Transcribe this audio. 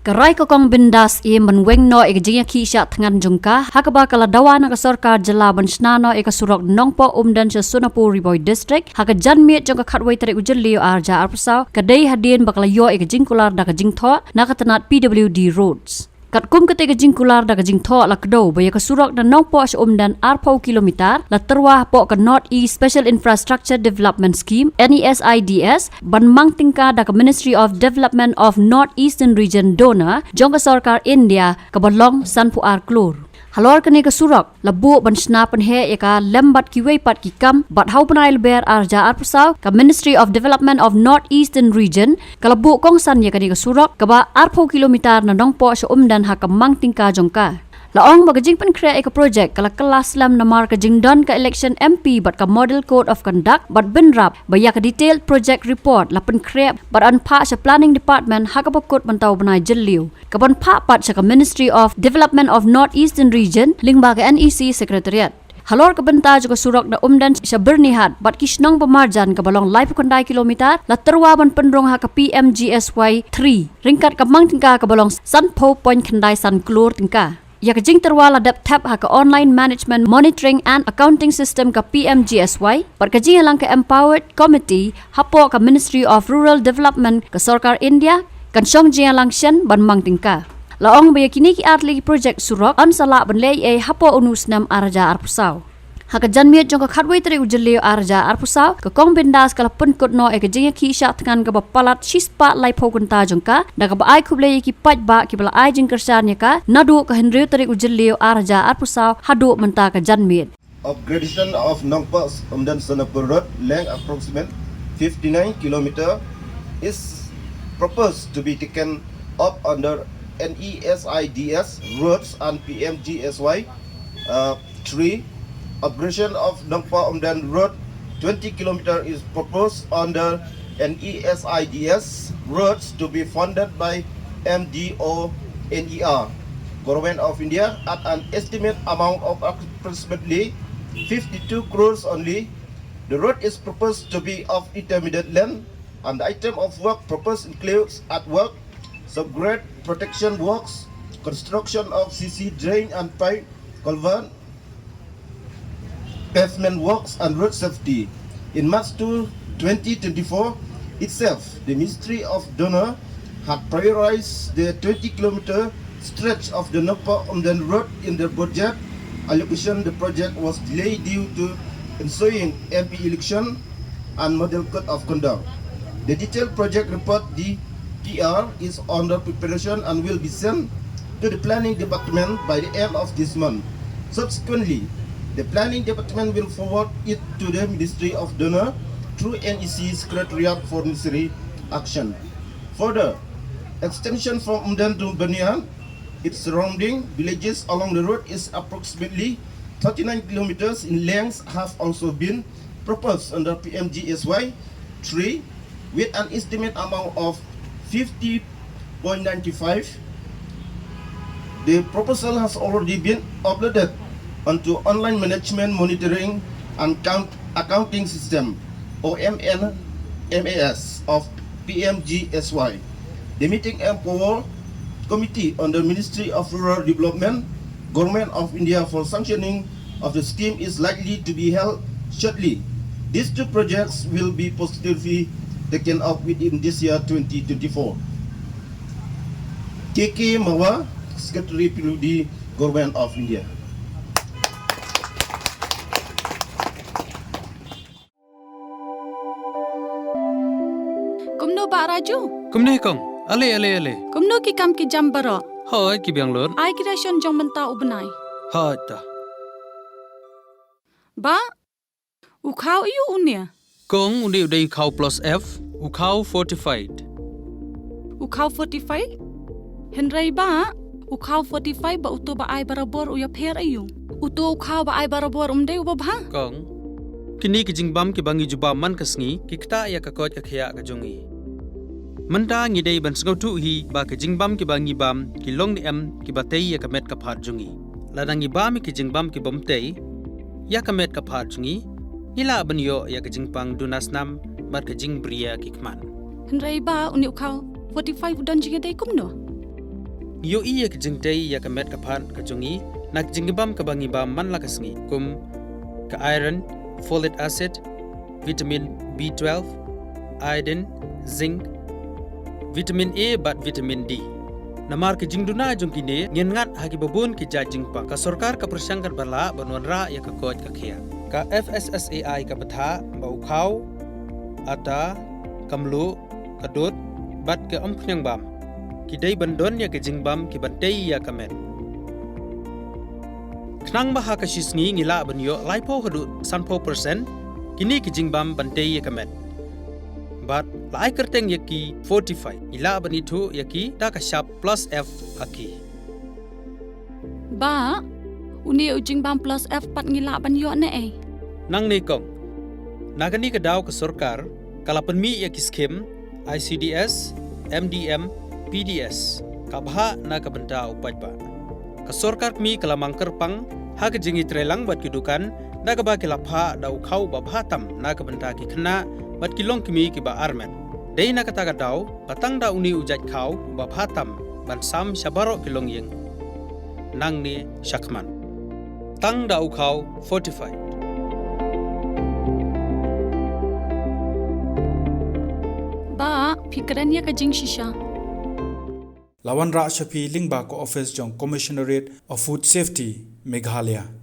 Kerai kokong bindas ia menweng no eka jingya kisha tengan jungka hakaba kala dawa na Sorkar jela ban Shna no eka Surok Nongpoh-Umden-Sonapur Riboy District haka janmiet jongka khatway tarik ujel liu arja arpasau kadai hadien bakala yo eka jingkular da jingtho na katanat PWD roads. Katkum ketika jingkular da jingtho la kdo baya ka Surok dan Nongpoh-Umden arpau kilometer la terwah po ka North East Special Infrastructure Development Scheme NESIDS ban Mang Tyngka da Ministry of Development of North Eastern Region donor jongka Sorkar India ka balong sanpuar Klur. Halor kene ka Surok labu ban Shna Pynkhreh eka lembat kiwei pat kikam bat hau panai leber arja arpasau ka Ministry of Development of North Eastern Region ka labu kongsan ya kene ka Surok ka ba arpau kilometer na Nongpoh-Umden ha ka Mang Tyngka jongka. Laong bagajing Pynkhreh eka project kala kelas lam namar ka jingdon ka election MP bat ka model code of conduct bat benrap baya ka detailed project report la Pynkhreh bat anpa sa planning department ha ka pakut bantau banai jeliu ka banpa pat sa ka Ministry of Development of North Eastern Region lingba ka NEC secretariat. Halor kebenta juga Surok da Umden sa bernihat bat kisnong pemarjan ka balong live kondai kilometer la terwa ban pendrong ha ka PMGSY 3 ringkat ka Mang Tyngka ka balong sanpo point kendai san Klur Tyngka. Ya ka jing terwala dap tap ha ka online management monitoring and accounting system ka PMGSY par ka jing lang ka empowered committee hapo ka Ministry of Rural Development ka Sorkar India kan syong jing lang syen ban Mang Tyngka. Laong baya kini ki atli project Surok an sala ban lei e hapo unus nam arja arpusau. Haka janmiet jong ka khatway tari ujeliu arja arpusau ka kong bindas kala penkut no e ka jing ki sya tengan ka bapalat shispa lai pokenta jongka da ka ai kublei ki paj ba ki bala ai jing kersan ya ka nadu ka henriu tari ujeliu arja arpusau hadu menta ka janmiet. Upgradation of Nongpoh-Umden-Sonapur road length approximate 59 km is proposed to be taken up under NESIDS roads and PMGSY 3. Upgradation of Nongpoh-Umden Road 20 km is proposed under NESIDS roads to be funded by MDONER, Government of India, at an estimate amount of approximately 52 crores only. The road is proposed to be of intermediate length, and the item of work proposed includes earthwork, subgrade protection works, construction of CC drain and pipe culvert, pavement works and road safety. In March 2024 itself, the Ministry of Donor had prioritized the 20 km stretch of the Nongpoh-Umden Road in the budget allocation. The project was delayed due to ensuing MP election and model code of conduct. The detailed project report DPR is under preparation and will be sent to the planning department by the end of this month. Subsequently, the planning department will forward it to the Ministry of Donor through NEC Secretariat for necessary action. Further, extension from Umden to Banyan, its surrounding villages along the road is approximately 39 kilometers in length have also been proposed under PMGSY 3 with an estimate amount of 50.95. The proposal has already been uploaded onto online management monitoring and accounting system OMNMAS of PMGSY. The meeting empowered committee on the Ministry of Rural Development, Government of India for sanctioning of the scheme is likely to be held shortly. These two projects will be positively taken up within this year 2024. KK Mawa, Secretary PWD, Government of India. Kumno ba Raju? Kumne kong, ale. Kumno ki kam ki jam baro. Hoi ki biang lor. Ai creation jong menta ubnai. Hoi ta. Ba ukau iu unia. Kong undi udai ukau plus F, ukau fortified. Ukau 45? Henry ba ukau 45 ba uto ba ai barabor uya pher ayu. Uto ukau ba ai barabor umde uba ba? Kong kini ki jingbam ki bangi juba man kasngi ki kta ya ka kot ka khya ka jongi. Manta ngi dei ban sngau tu hi ba ki jingbam ki bangi bam ki long ni em ki batei ya ka met ka phat jongi. Ladangi bam ki jingbam ki bomtei ya ka met ka phat jongi. Ila banyo ya ka jingpang dunasnam mat ka jingbria ki kman. Henry ba uni ukau 45 dan jiga dai kumno. yo iya ke jing tei ya ke met kapan ke jungi nak jingbam ke bangi bam man la kasngi kum ke iron, folic acid, vitamin B12, iodine, zinc, vitamin A bat vitamin D. Namar ke jingduna jungkine ngen ngat hagi babun ke jajingpa ka sorkar ka persangkar bala banwanra ya ke kot ka khia. Ka FSSAI ka batha bau khau ata kamlu kadut bat ke omkhnyang bam. Kidai bandon ya ke jingbam ki bantei ya kamet. Knang baha ka shisngi ngila banyo laipo hadu sanpo persen kini ke jingbam bantei ya kamet. But lai kerteng yaki fortify ila banitu yaki da ka sharp plus F aki. Ba, uni jingbam plus F pat ngila banyo ne eh. Nang ne kong. Nagani ka daw ka sorkar kala penmi yaki skim ICDS, MDM, PDS kabha na kabenta upajba ka sorkar mi kala mangkerpang ha ke jingi trelang bat kidukan da ka ba kilapha da ukhau ba bhatam na kabenta ki khna bat kilong kimi ki ba armen dei na kata ka daw batang da uni ujat khau ba bhatam ban sam shabaro kilong yeng nang ni shakman tang da ukhau fortified. Ba, Pynkhreh ka jing shisha. Lawan Ra Shafi Lingba ko office jong Commissionerate of Food Safety Meghalaya.